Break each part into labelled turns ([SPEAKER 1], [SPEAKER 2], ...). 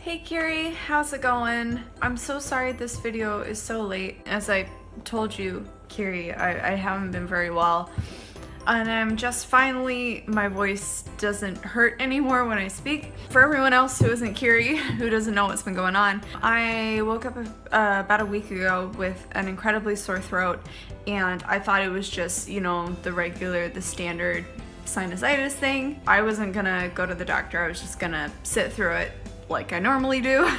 [SPEAKER 1] Hey Kiri, how's it going? I'm so sorry this video is so late. As I told you, Kiri, I haven't been very well. And I'm just finally, my voice doesn't hurt anymore when I speak. For everyone else who isn't Kiri, who doesn't know what's been going on, I woke up about a week ago with an incredibly sore throat, and I thought it was just, you know, the standard sinusitis thing. I wasn't gonna go to the doctor, I was just gonna sit through it like I normally do.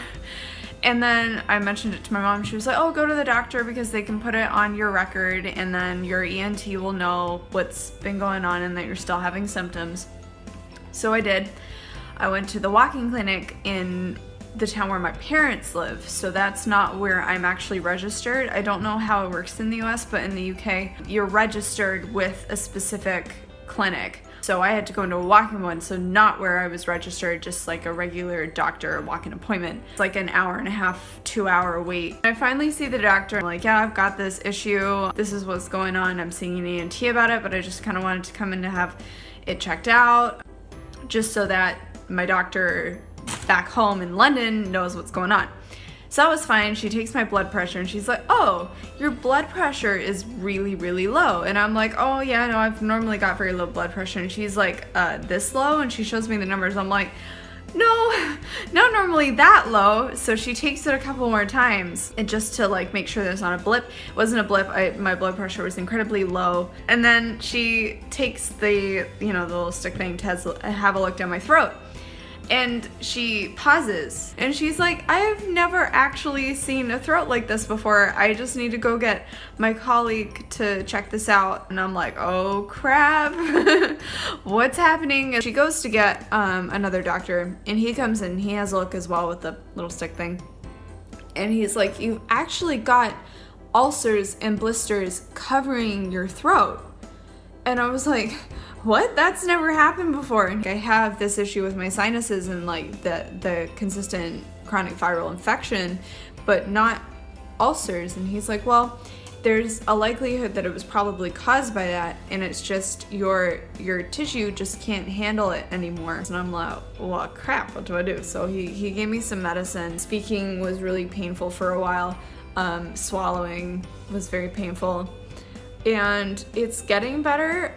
[SPEAKER 1] And then I mentioned it to my mom. She was like, oh, go to the doctor because they can put it on your record and then your ENT will know what's been going on and that you're still having symptoms. So I did. I went to the walking clinic in the town where my parents live. So that's not where I'm actually registered. I don't know how it works in the US, but in the UK, you're registered with a specific clinic. So I had to go into a walk-in one, so not where I was registered, just like a regular doctor walk-in appointment. It's like an hour and a half, 2-hour wait. I finally see the doctor. I'm like, yeah, I've got this issue. This is what's going on. I'm seeing an ENT about it, but I just kind of wanted to come in to have it checked out, just so that my doctor back home in London knows what's going on. So that was fine. She takes my blood pressure and she's like, oh, your blood pressure is really, really low. And I'm like, oh yeah, no, I've normally got very low blood pressure. And she's like, this low? And she shows me the numbers. I'm like, no, not normally that low. So she takes it a couple more times and just to like make sure there's not a blip. It wasn't a blip. My blood pressure was incredibly low. And then she takes the, you know, the little stick thing to have a look down my throat. And she pauses and she's like, I have never actually seen a throat like this before. I just need to go get my colleague to check this out. And I'm like, oh crap, what's happening? And she goes to get another doctor and he comes in, he has a look as well with the little stick thing. And he's like, you've actually got ulcers and blisters covering your throat. And I was like, what? That's never happened before. And I have this issue with my sinuses and like the consistent chronic viral infection, but not ulcers. And he's like, well, there's a likelihood that it was probably caused by that, and it's just your tissue just can't handle it anymore. And I'm like, well, crap, what do I do? So he gave me some medicine. Speaking was really painful for a while. Swallowing was very painful. And it's getting better.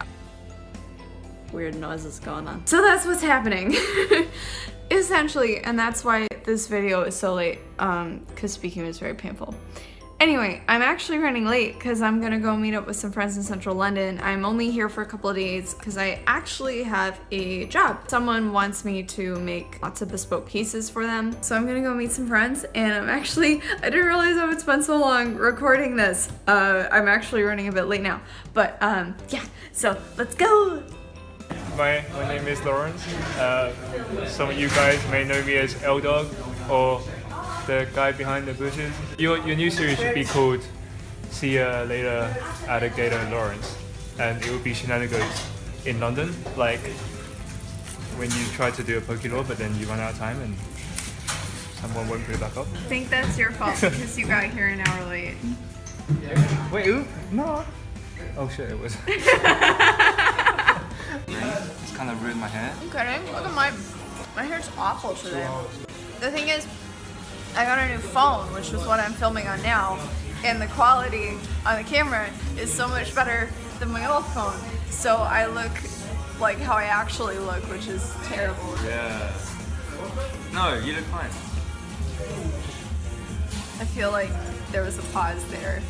[SPEAKER 1] Weird noises going on. So that's what's happening, essentially, and that's why this video is so late, because speaking was very painful. Anyway, I'm actually running late because I'm gonna go meet up with some friends in central London. I'm only here for a couple of days because I actually have a job. Someone wants me to make lots of bespoke pieces for them. So I'm gonna go meet some friends, and I didn't realize I would spend so long recording this. I'm actually running a bit late now, but yeah, so let's go.
[SPEAKER 2] My name is Lawrence. Some of you guys may know me as L-Dog or the guy behind the bushes. Your new series should be called See Ya Later Alligator Lawrence, and it will be shenanigans in London, like when you try to do a Pokelaw but then you run out of time and someone won't put it back up.
[SPEAKER 1] I think that's your fault because you got here an hour late.
[SPEAKER 2] Wait, ooh, no. Oh shit, it was. It's kind of ruined my hair.
[SPEAKER 1] I'm kidding. Look at my hair's awful today. The thing is, I got a new phone, which is what I'm filming on now, and the quality on the camera is so much better than my old phone. So I look like how I actually look, which is terrible.
[SPEAKER 2] Yeah. No, you look fine.
[SPEAKER 1] I feel like there was a pause there.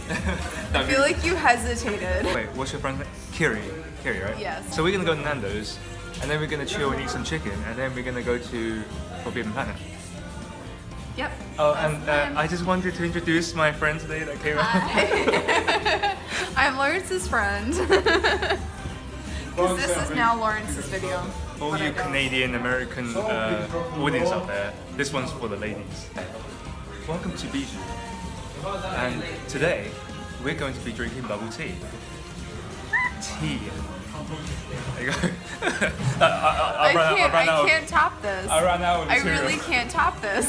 [SPEAKER 1] I feel like you hesitated.
[SPEAKER 2] Wait, what's your friend's name? Kiri, right?
[SPEAKER 1] Yes.
[SPEAKER 2] So we're gonna go to Nando's, and then we're gonna chill and eat some chicken, and then we're gonna go to Forbidden Planet.
[SPEAKER 1] Yep.
[SPEAKER 2] Oh, and I just wanted to introduce my friend today that came out.
[SPEAKER 1] I'm Lawrence's friend. Because this is now Lawrence's video.
[SPEAKER 2] All you Canadian American audience out there, this one's for the ladies. Welcome to Bijou. And today we're going to be drinking bubble tea. Tea. There you go.
[SPEAKER 1] I can't top this.
[SPEAKER 2] I ran out of material.
[SPEAKER 1] I really can't top this.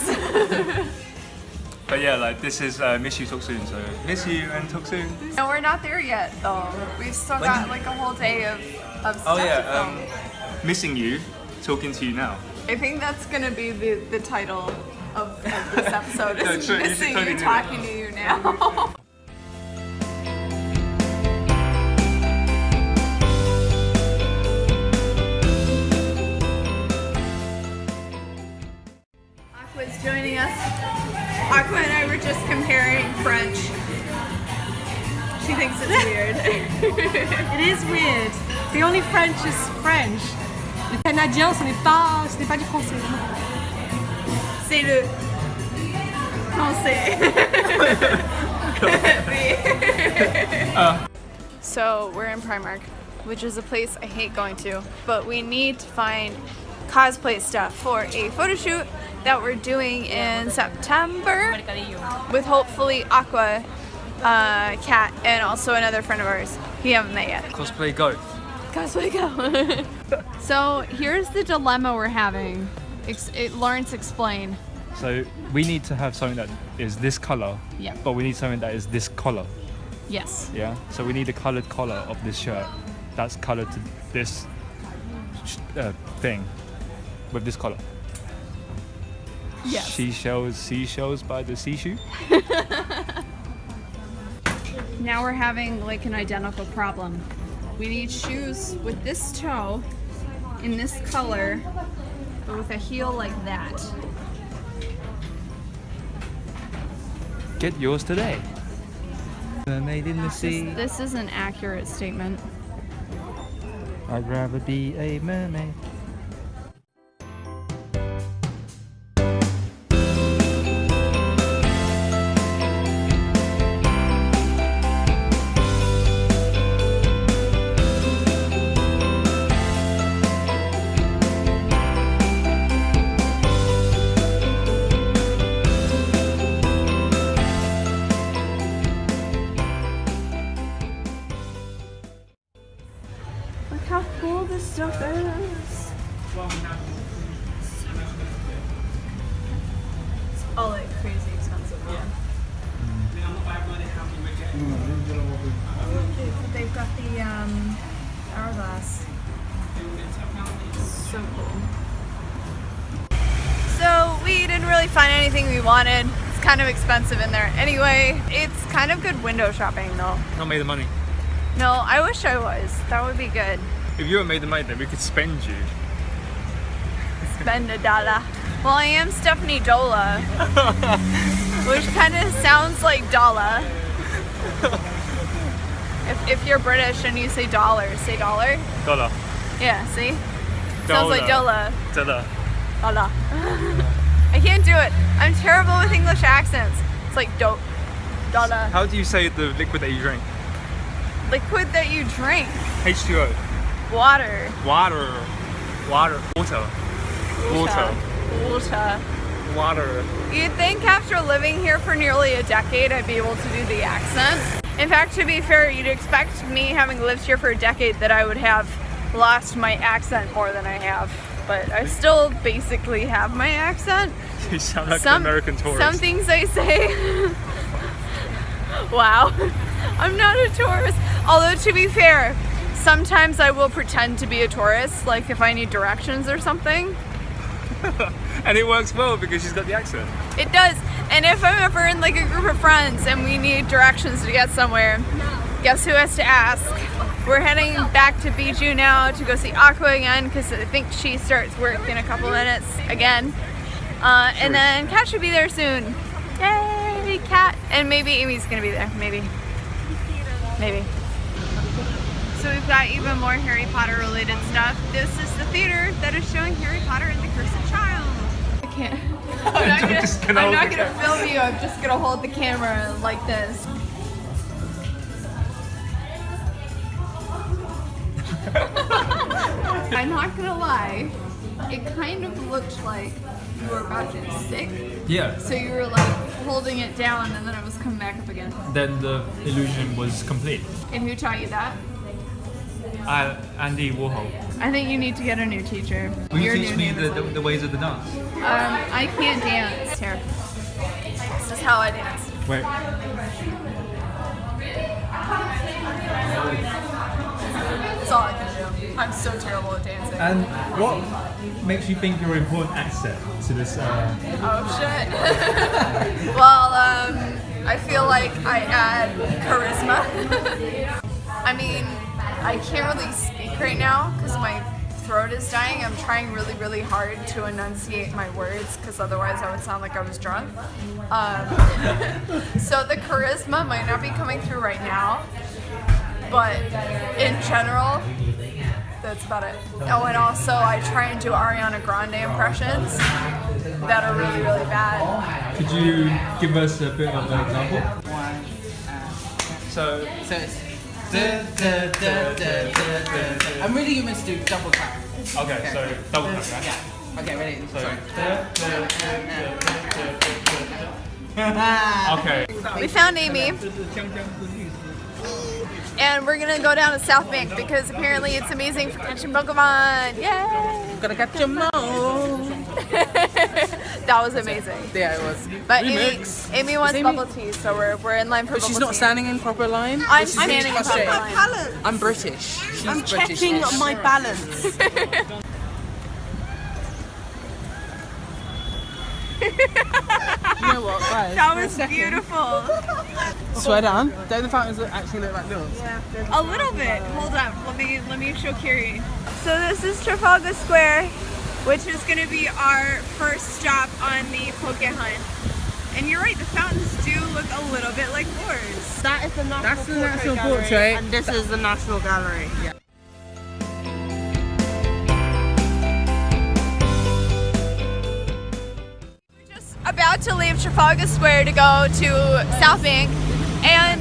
[SPEAKER 2] But yeah, like this is miss you, talk soon. So miss you and talk soon.
[SPEAKER 1] No, we're not there yet though. We've still got like a whole day of stuff
[SPEAKER 2] Oh
[SPEAKER 1] to
[SPEAKER 2] yeah,
[SPEAKER 1] film.
[SPEAKER 2] missing you, talking to you now.
[SPEAKER 1] I think that's gonna be the title of this episode.
[SPEAKER 2] No,
[SPEAKER 1] Is
[SPEAKER 2] sure, you should
[SPEAKER 1] missing
[SPEAKER 2] totally
[SPEAKER 1] you
[SPEAKER 2] do that.
[SPEAKER 1] talking to you now. Aqua's joining us. Aqua and I were just comparing French. She thinks it's weird.
[SPEAKER 3] It is weird. The only French is French. Le canadien, ce n'est pas du français.
[SPEAKER 1] C'est le français. So we're in Primark, which is a place I hate going to, but we need to find cosplay stuff for a photo shoot that we're doing in September with hopefully Aqua, Kat, and also another friend of ours. We haven't met yet.
[SPEAKER 2] Cosplay Go.
[SPEAKER 1] Cosplay Go. So here's the dilemma we're having. Lawrence, explain.
[SPEAKER 2] So we need to have something that is this color,
[SPEAKER 1] Yeah.
[SPEAKER 2] but we need something that is this color.
[SPEAKER 1] Yes.
[SPEAKER 2] Yeah. So we need the colored collar of this shirt that's colored to this thing with this color.
[SPEAKER 1] Yes.
[SPEAKER 2] Seashells by the seashore.
[SPEAKER 1] Now we're having like an identical problem. We need shoes with this toe in this color, but with a heel like that.
[SPEAKER 2] Get yours today. Mermaid in the sea.
[SPEAKER 1] This is an accurate statement.
[SPEAKER 2] I'd rather be a mermaid.
[SPEAKER 1] Look how cool this stuff is. It's all like crazy expensive. Yeah. They've got the hourglass. So cool. So we didn't really find anything we wanted. It's kind of expensive in there. Anyway, it's kind of good window shopping though.
[SPEAKER 2] Not made of money.
[SPEAKER 1] No, I wish I was. That would be good.
[SPEAKER 2] If you were made of money, then we could spend you.
[SPEAKER 1] Spend $1. Well, I am Stephanie Dola, which kind of sounds like dollar. If you're British and you say dollar, say dollar.
[SPEAKER 2] Dollar.
[SPEAKER 1] Yeah, see? Sounds like dollar.
[SPEAKER 2] Dollar.
[SPEAKER 1] Dollar. I can't do it. I'm terrible with English accents. It's like dollar.
[SPEAKER 2] How do you say the liquid that you drink?
[SPEAKER 1] Liquid that you drink.
[SPEAKER 2] H2O.
[SPEAKER 1] Water.
[SPEAKER 2] Water. Water. Water. Water.
[SPEAKER 1] Water.
[SPEAKER 2] Water.
[SPEAKER 1] You'd think after living here for nearly a decade, I'd be able to do the accent. In fact, to be fair, you'd expect me, having lived here for a decade, that I would have lost my accent more than I have. But I still basically have my accent.
[SPEAKER 2] You sound like an American tourist.
[SPEAKER 1] Some things I say. Wow. I'm not a tourist. Although, to be fair, sometimes I will pretend to be a tourist, like if I need directions or something.
[SPEAKER 2] And it works well because she's got the accent.
[SPEAKER 1] It does. And if I'm ever in like a group of friends and we need directions to get somewhere, guess who has to ask? We're heading back to Bijou now to go see Aqua again because I think she starts work in a couple minutes again. And then Kat should be there soon. Yay, Kat. And maybe Amy's gonna be there. Maybe. So we've got even more Harry Potter related stuff. This is the theater that is showing Harry Potter and the Cursed Child. I can't. I'm not gonna film you. I'm just gonna hold the camera like this. I'm not gonna lie. It kind of looked like you were about to get sick.
[SPEAKER 4] Yeah,
[SPEAKER 1] So you were like holding it down and then it was coming back up again.
[SPEAKER 4] then the illusion was complete.
[SPEAKER 1] And who taught you that?
[SPEAKER 4] Andy Warhol.
[SPEAKER 1] I think you need to get a new teacher.
[SPEAKER 4] Will you
[SPEAKER 1] Your
[SPEAKER 4] teach
[SPEAKER 1] new
[SPEAKER 4] me
[SPEAKER 1] name is
[SPEAKER 4] the ways of the dance?
[SPEAKER 1] I can't dance. Here. This is how I dance.
[SPEAKER 4] Wait.
[SPEAKER 1] That's all I can do. I'm so terrible at dancing.
[SPEAKER 4] And what makes you think you're an important asset to this?
[SPEAKER 1] Oh shit. Well, I feel like I add charisma. I mean, I can't really speak right now because my throat is dying. I'm trying really, really hard to enunciate my words because otherwise I would sound like I was drunk. So the charisma might not be coming through right now, but in general, that's about it. Oh, and also I try and do Ariana Grande impressions that are really, really bad.
[SPEAKER 4] Could you give us a bit of an example?
[SPEAKER 2] So
[SPEAKER 5] it's I'm really meant to do double tap.
[SPEAKER 2] okay, so double tap, right?
[SPEAKER 5] Yeah. Okay, ready?
[SPEAKER 2] Okay.
[SPEAKER 1] We found Amy, and we're gonna go down to South Bank because apparently it's amazing for catching Pokemon. Yay!
[SPEAKER 5] Gotta catch them all.
[SPEAKER 1] That was amazing.
[SPEAKER 5] Yeah, it was.
[SPEAKER 1] But
[SPEAKER 5] Remix.
[SPEAKER 1] Amy wants
[SPEAKER 5] Amy-
[SPEAKER 1] bubble tea, so we're in line for
[SPEAKER 5] But
[SPEAKER 1] bubble
[SPEAKER 5] she's
[SPEAKER 1] tea.
[SPEAKER 5] not standing in proper line.
[SPEAKER 1] I'm
[SPEAKER 5] This is
[SPEAKER 1] standing in
[SPEAKER 5] frustrating.
[SPEAKER 1] proper line.
[SPEAKER 5] I'm British. She's
[SPEAKER 3] I'm
[SPEAKER 5] British.
[SPEAKER 3] checking my balance.
[SPEAKER 5] You know what, guys?
[SPEAKER 1] That was beautiful.
[SPEAKER 5] Swear down. Don't the fountains actually look like yours?
[SPEAKER 1] A little bit. Hold up. Let me show Kiri. So this is Trafalgar Square, which is going to be our first stop on the Poke Hunt. And you're right, the fountains do look a little bit like yours.
[SPEAKER 3] That is the National
[SPEAKER 5] That's the National
[SPEAKER 3] Gallery,
[SPEAKER 5] Portrait.
[SPEAKER 3] and this is the National Gallery.
[SPEAKER 5] Yeah.
[SPEAKER 1] We're just about to leave Trafalgar Square to go to South Bank, and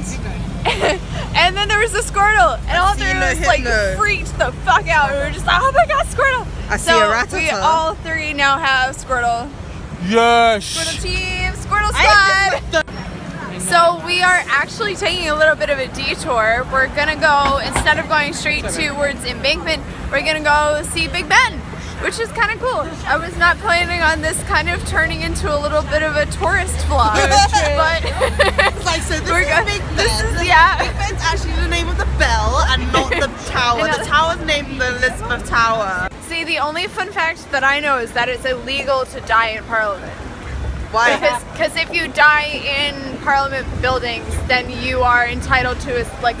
[SPEAKER 1] and then there was a Squirtle, and all three of us like freaked the fuck out. We were just like, oh my god, Squirtle!
[SPEAKER 5] I see
[SPEAKER 1] so
[SPEAKER 5] a Rattata.
[SPEAKER 1] we all three now have Squirtle.
[SPEAKER 2] Yes.
[SPEAKER 1] Squirtle team, Squirtle squad. So we are actually taking a little bit of a detour. We're gonna go, instead of going straight towards Embankment, we're gonna go see Big Ben, which is kind of cool. I was not planning on this kind of turning into a little bit of a tourist vlog, but
[SPEAKER 3] So this
[SPEAKER 1] we're
[SPEAKER 3] is
[SPEAKER 1] going.
[SPEAKER 3] Big Ben.
[SPEAKER 1] This is yeah.
[SPEAKER 3] Big Ben's actually the name of the bell and not the tower. The tower's named the Elizabeth Tower.
[SPEAKER 1] See, the only fun fact that I know is that it's illegal to die in Parliament.
[SPEAKER 3] Why?
[SPEAKER 1] Because if you die in Parliament buildings, then you are entitled to a state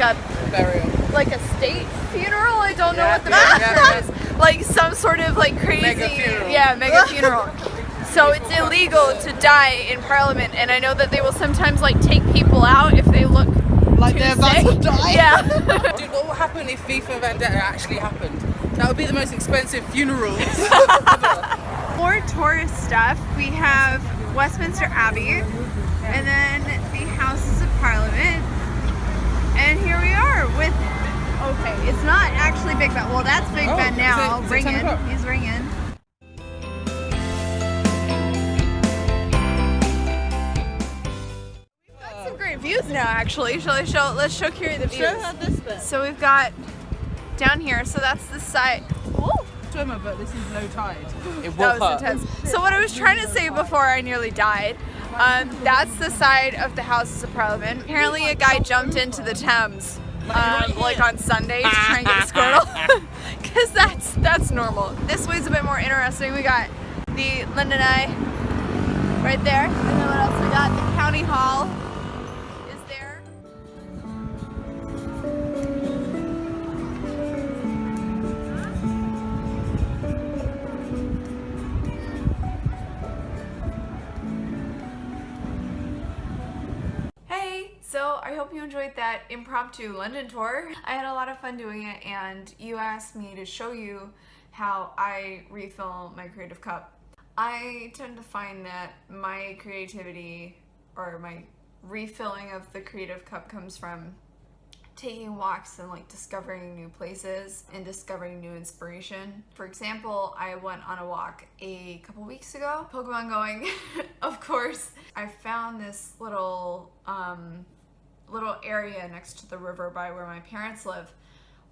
[SPEAKER 1] funeral. I don't know what the term is. Like some sort of like crazy
[SPEAKER 5] Mega funeral.
[SPEAKER 1] Yeah, mega funeral. So it's illegal to die in Parliament, and I know that they will sometimes like take people out if they look
[SPEAKER 3] Like
[SPEAKER 1] too
[SPEAKER 3] they're about
[SPEAKER 1] sick.
[SPEAKER 3] to die?
[SPEAKER 1] Yeah.
[SPEAKER 5] Dude, what would happen if FIFA Vendetta actually happened? That would be the most expensive funeral.
[SPEAKER 1] More tourist stuff. We have Westminster Abbey, and then the Houses of Parliament, and here we are with. Okay, it's not actually Big Ben. Well, that's Big
[SPEAKER 5] Oh,
[SPEAKER 1] Ben now.
[SPEAKER 5] is it 10
[SPEAKER 1] Ringing.
[SPEAKER 5] o'clock?
[SPEAKER 1] He's ringing. We've got some great views now. Actually, let's show Kiri the views.
[SPEAKER 3] Show her this bit.
[SPEAKER 1] So we've got down here. So that's the side. Woo!
[SPEAKER 5] Swimmer, but this is low tide. It
[SPEAKER 1] That
[SPEAKER 5] will
[SPEAKER 1] was
[SPEAKER 5] hurt.
[SPEAKER 1] intense. So what I was trying to say before I nearly died, that's the side of the Houses of Parliament. Apparently a guy jumped into the Thames like on Sunday to try and get a Squirtle. Because that's normal. This way's a bit more interesting. We got the London Eye right there. And then what else we got? The County Hall is there. Hey, so I hope you enjoyed that impromptu London tour. I had a lot of fun doing it, and you asked me to show you how I refill my creative cup. I tend to find that my creativity, or my refilling of the creative cup, comes from taking walks and like discovering new places and discovering new inspiration. For example, I went on a walk a couple weeks ago, Pokemon going, of course. I found this little area next to the river by where my parents live,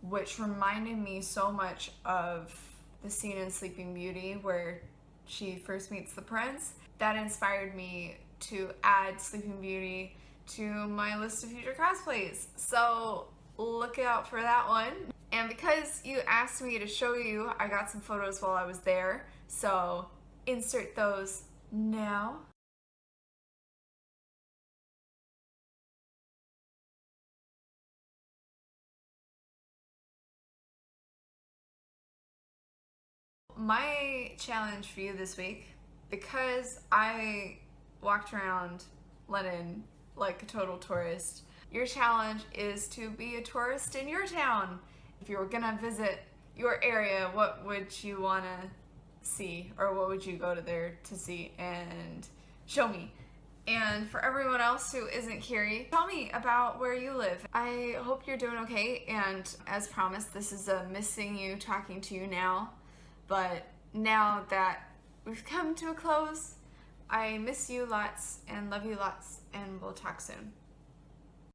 [SPEAKER 1] which reminded me so much of the scene in Sleeping Beauty where she first meets the prince. That inspired me to add Sleeping Beauty to my list of future cosplays. So look out for that one. And because you asked me to show you, I got some photos while I was there. So insert those now. My challenge for you this week, because I walked around London like a total tourist, your challenge is to be a tourist in your town. If you were gonna visit your area, what would you wanna see, or what would you go to there to see and show me? And for everyone else who isn't Kiri, tell me about where you live. I hope you're doing okay, and as promised, this is a missing you, talking to you now. But now that we've come to a close, I miss you lots and love you lots, and we'll talk soon.